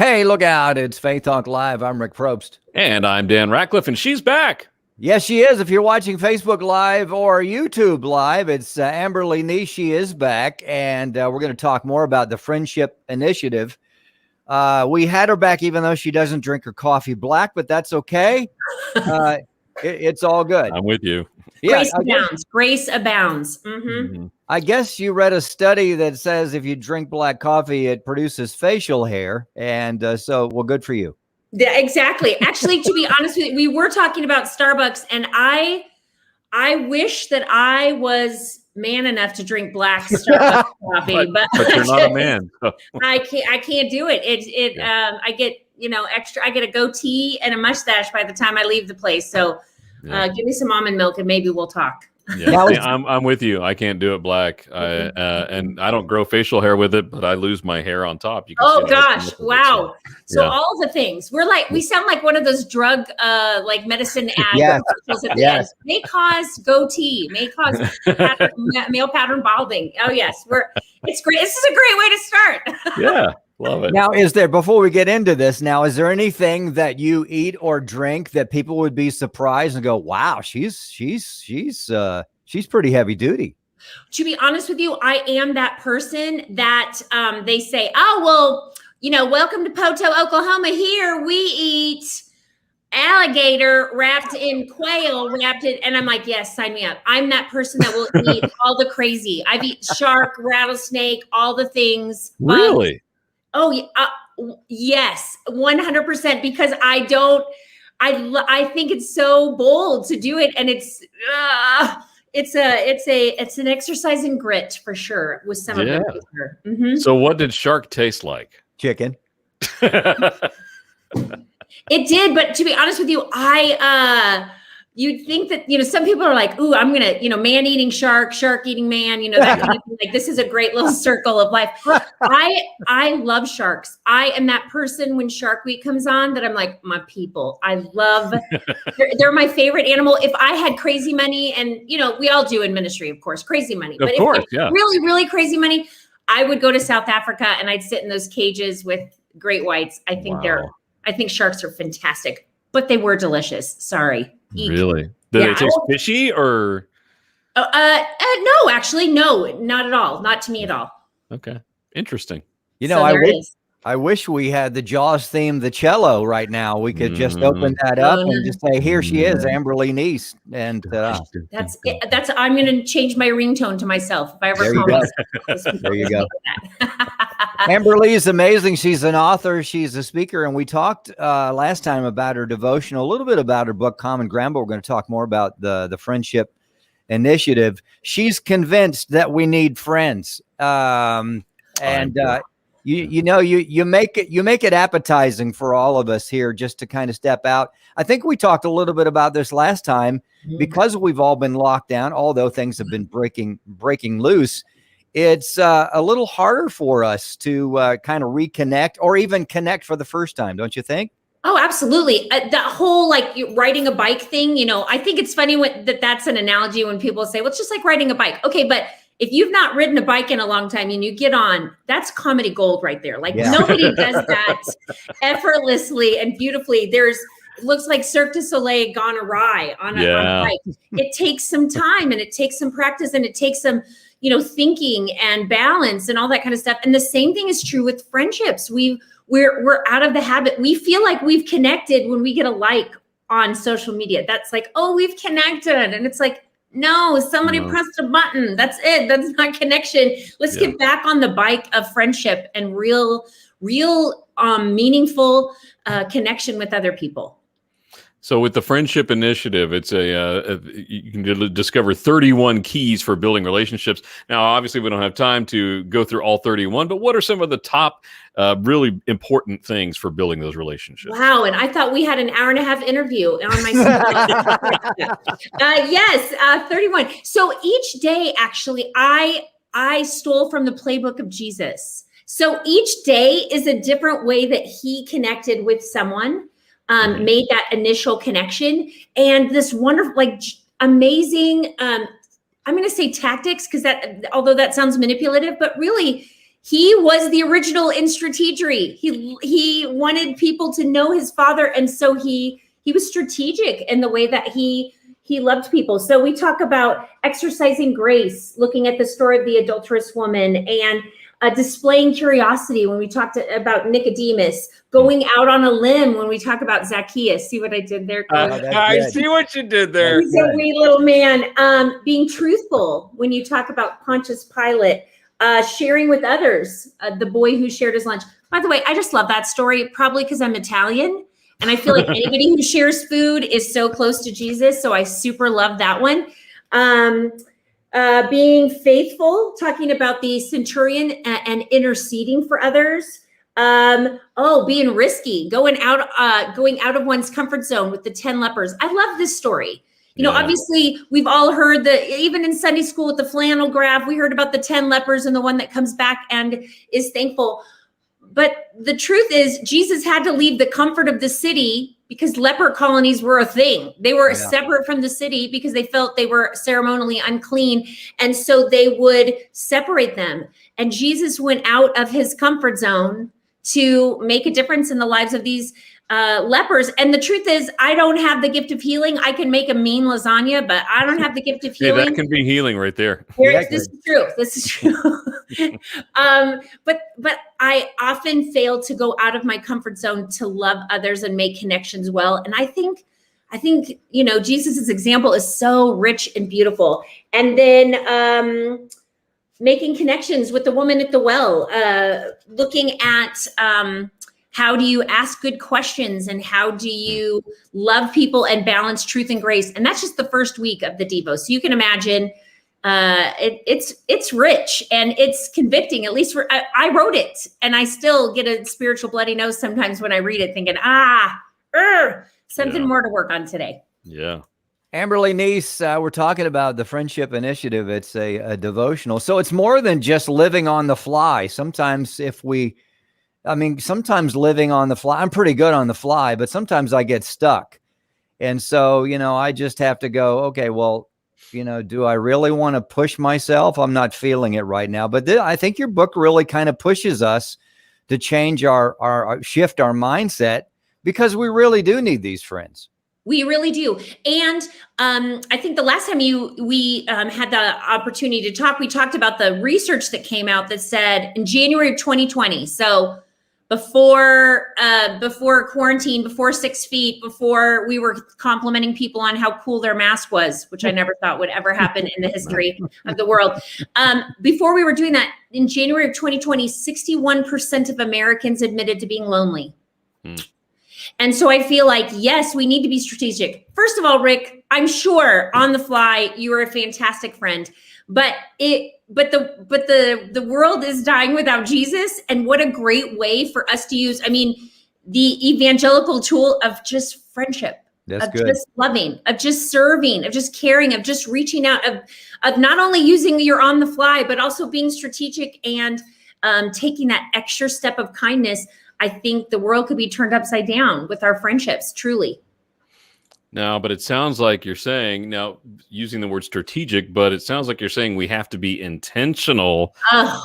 Hey, look out. It's Faith Talk Live. I'm Rick Probst. And I'm Dan Ratcliffe, and she's back. Yes, she is. If you're watching Facebook Live or YouTube Live, it's Amberly Neese. She is back, and we're going to talk more about the Friendship Initiative. We had her back even though she doesn't drink her coffee black, but that's okay. It's all good. I'm with you. Yeah, Grace abounds. Grace abounds. Mm-hmm. I guess you read a study that says if you drink black coffee, it produces facial hair. And so, well, good for you. Yeah, exactly. Actually, to be honest with you, we were talking about Starbucks, and I wish that I was man enough to drink black Starbucks coffee, but you're not a man. So. I can't do it. I get, extra, I get a goatee and a mustache by the time I leave the place. So give me some almond milk and maybe we'll talk. Yeah, I'm with you. I can't do it black. And I don't grow facial hair with it, but I lose my hair on top. You can gosh. Wow. So all the things we sound like one of those drug, like medicine ads. Yes. May cause goatee, may cause male pattern balding. Oh yes. It's great. This is a great way to start. Yeah. Love it. Now, before we get into this, is there anything that you eat or drink that people would be surprised and go, wow, she's pretty heavy duty? To be honest with you, I am that person that they say, oh, well, welcome to Poto, Oklahoma. Here we eat alligator wrapped in quail, and I'm like, yes, sign me up. I'm that person that will eat all the crazy. I've eaten shark, rattlesnake, all the things. Really? Yes, 100%. Because I think it's so bold to do it, and it's an exercise in grit for sure with some of them. Mm-hmm. So what did shark taste like? Chicken. It did, but to be honest with you, you'd think that, some people are like, ooh, I'm going to, man eating shark eating man, that kind of thing. Like, this is a great little circle of life. I love sharks. I am that person when Shark Week comes on that I'm like, my people, they're my favorite animal. If I had crazy money, and, we all do in ministry, of course, crazy money, but really, really crazy money, I would go to South Africa and I'd sit in those cages with great whites. I think sharks are fantastic, but they were delicious. Sorry. Eek. Really? Did it taste fishy or? No, actually, no, not at all. Not to me at all. Okay. Interesting. I wish we had the Jaws theme, the cello right now. We could just open that up and just say, here she is, Amberly Neese. And that's it. I'm going to change my ringtone to myself. If I ever call myself. There you go. Amberly is amazing. She's an author. She's a speaker. And we talked last time about her devotional, a little bit about her book, Common Ground, but we're going to talk more about the Friendship Initiative. She's convinced that we need friends. You make it appetizing for all of us here just to kind of step out. I think we talked a little bit about this last time because we've all been locked down, although things have been breaking loose. It's a little harder for us to kind of reconnect or even connect for the first time, don't you think? Oh, absolutely. That whole riding a bike thing, I think it's funny that's an analogy when people say, well, it's just like riding a bike. Okay, but if you've not ridden a bike in a long time and you get on, that's comedy gold right there. Nobody does that effortlessly and beautifully. It looks like Cirque du Soleil gone awry on a bike. It takes some time and it takes some practice and it takes some, thinking and balance and all that kind of stuff. And the same thing is true with friendships. We're out of the habit. We feel like we've connected when we get a like on social media. That's like, oh, we've connected. And it's like, no, somebody pressed a button. That's it. That's not connection. Let's get back on the bike of friendship and real meaningful connection with other people. So with the Friendship Initiative, it's you can discover 31 keys for building relationships. Now, obviously, we don't have time to go through all 31, but what are some of the top really important things for building those relationships? Wow. And I thought we had an hour and a half interview on my Yes, 31. So each day, actually, I stole from the playbook of Jesus. So each day is a different way that he connected with someone. Made that initial connection, and this wonderful, amazing, I'm going to say tactics, because although that sounds manipulative, but really He was the original in strategery. He wanted people to know his Father, and so he was strategic in the way that he loved people. So we talk about exercising grace, looking at the story of the adulterous woman, and displaying curiosity when we talked about Nicodemus, going out on a limb when we talk about Zacchaeus. See what I did there? I see what you did there. He's a wee little man. Being truthful when you talk about Pontius Pilate, sharing with others, the boy who shared his lunch. By the way, I just love that story, probably because I'm Italian. And I feel like anybody who shares food is so close to Jesus. So I super love that one. Being faithful, talking about the centurion and interceding for others. Being risky, going out of one's comfort zone with the 10 lepers. I love this story. You know, obviously we've all heard even in Sunday school with the flannel graph, we heard about the 10 lepers and the one that comes back and is thankful. But the truth is, Jesus had to leave the comfort of the city because leper colonies were a thing. They were separate from the city because they felt they were ceremonially unclean. And so they would separate them. And Jesus went out of his comfort zone to make a difference in the lives of these lepers. And the truth is, I don't have the gift of healing. I can make a mean lasagna, but I don't have the gift of healing. Hey, that can be healing right there. This is true. This is true. But I often fail to go out of my comfort zone to love others and make connections well. And I think, you know, Jesus's example is so rich and beautiful. And then making connections with the woman at the well, looking at how do you ask good questions and how do you love people and balance truth and grace? And that's just the first week of the Devo. So you can imagine it's rich and it's convicting. At least I wrote it, and I still get a spiritual bloody nose sometimes when I read it, thinking, something more to work on today. Yeah. Amberly Neese, we're talking about the Friendship Initiative. It's a devotional. So it's more than just living on the fly. Sometimes sometimes living on the fly, I'm pretty good on the fly, but sometimes I get stuck. And so, you know, I just have to go, okay, well, you know, do I really want to push myself? I'm not feeling it right now. But I think your book really kind of pushes us to change our shift our mindset, because we really do need these friends. We really do. And I think the last time we had the opportunity to talk, we talked about the research that came out that said in January of 2020, so before quarantine, before 6 feet, before we were complimenting people on how cool their mask was, which I never thought would ever happen in the history of the world. Before we were doing that, in January of 2020, 61% of Americans admitted to being lonely. And so I feel like, yes, we need to be strategic. First of all, Rick, I'm sure on the fly, you are a fantastic friend, but the world is dying without Jesus. And what a great way for us to use, the evangelical tool of just friendship, just loving, of just serving, of just caring, of just reaching out, of not only using your on the fly, but also being strategic and taking that extra step of kindness. I think the world could be turned upside down with our friendships, truly. Now, but it sounds like you're saying, now using the word strategic, but it sounds like you're saying we have to be intentional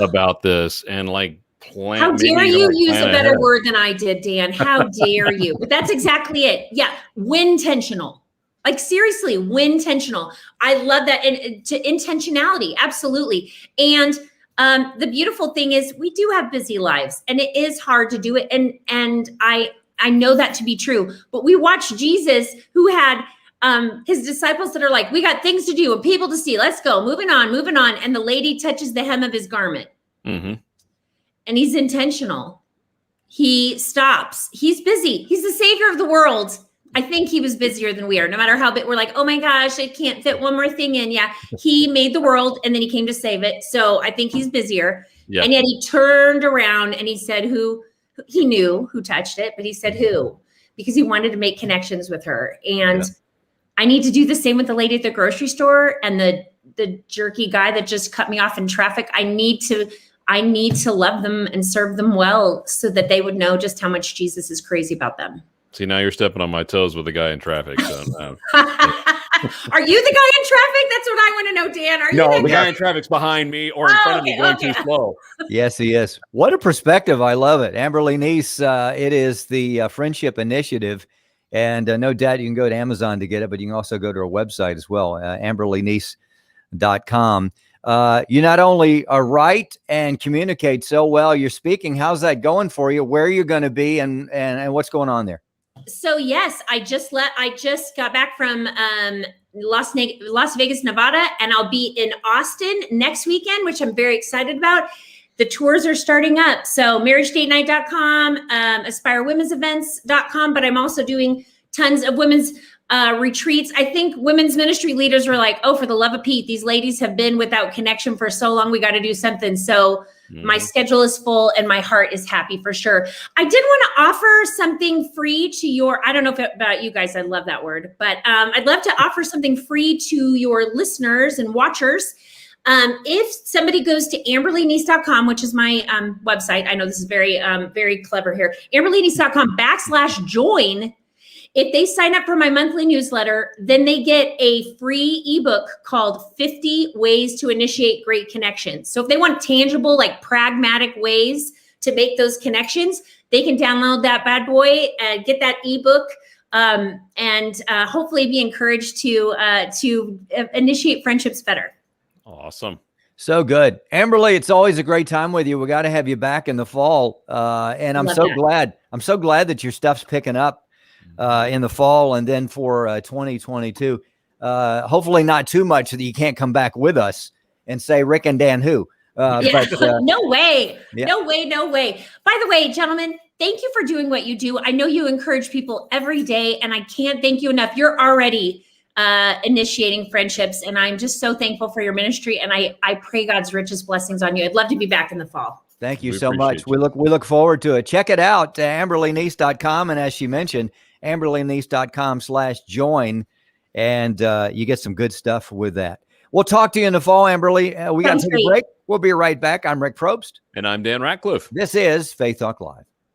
about this and like plan. How dare you use a better word than I did, Dan? How dare you? But that's exactly it. Yeah. Wintentional. Like seriously, wintentional. I love that. And to intentionality. Absolutely. And the beautiful thing is we do have busy lives and it is hard to do it. And I know that to be true, but we watch Jesus, who had his disciples that are like, we got things to do and people to see. Let's go. Moving on. And the lady touches the hem of his garment. Mm-hmm. And he's intentional. He stops. He's busy. He's the savior of the world. I think he was busier than we are. No matter how big, we're like, oh my gosh, I can't fit one more thing in. Yeah, he made the world and then he came to save it. So I think he's busier. Yeah. And yet he turned around and he said he knew who touched it, but he said who, because he wanted to make connections with her. And I need to do the same with the lady at the grocery store and the jerky guy that just cut me off in traffic. I need to love them and serve them well so that they would know just how much Jesus is crazy about them. See, now you're stepping on my toes with the guy in traffic. So, Are you the guy in traffic? That's what I want to know, Dan. Are you No, that the guy? guy in traffic's behind me or in front of me going too slow. Yes, he is. What a perspective. I love it. Amberly Neese, it is the Friendship Initiative. And no doubt you can go to Amazon to get it, but you can also go to our website as well, amberlyneese.com. You not only write and communicate so well, you're speaking. How's that going for you? Where are you going to be and what's going on there? So yes, I just got back from Las Vegas, Nevada, and I'll be in Austin next weekend, which I'm very excited about. The tours are starting up. So marriagedatenight.com, aspirewomensevents.com, but I'm also doing tons of women's retreats. I think women's ministry leaders were like, oh, for the love of Pete, these ladies have been without connection for so long. We got to do something. So my schedule is full and my heart is happy for sure. I did want to offer something free to I don't know about you guys, I love that word, but I'd love to offer something free to your listeners and watchers. If somebody goes to amberlyneese.com, which is my website, I know this is very, very clever here, amberlyneese.com/join. If they sign up for my monthly newsletter, then they get a free ebook called 50 Ways to Initiate Great Connections. So if they want tangible, like pragmatic ways to make those connections, they can download that bad boy and get that ebook and hopefully be encouraged to initiate friendships better. Awesome. So good. Amberly, it's always a great time with you. We got to have you back in the fall. And I'm so glad that your stuff's picking up in the fall, and then for 2022, hopefully not too much that you can't come back with us and say Rick and Dan who. But, no way. Yeah. No way. By the way, gentlemen, thank you for doing what you do. I know you encourage people every day, and I can't thank you enough. You're already initiating friendships, and I'm just so thankful for your ministry, and I pray God's richest blessings on you. I'd love to be back in the fall. Thank you so much. We look forward to it. Check it out, amberlyneese.com, and as she mentioned, amberlyneese.com/join, and you get some good stuff with that. We'll talk to you in the fall, Amberly. We got to take a break. We'll be right back. I'm Rick Probst. And I'm Dan Ratcliffe. This is Faith Talk Live.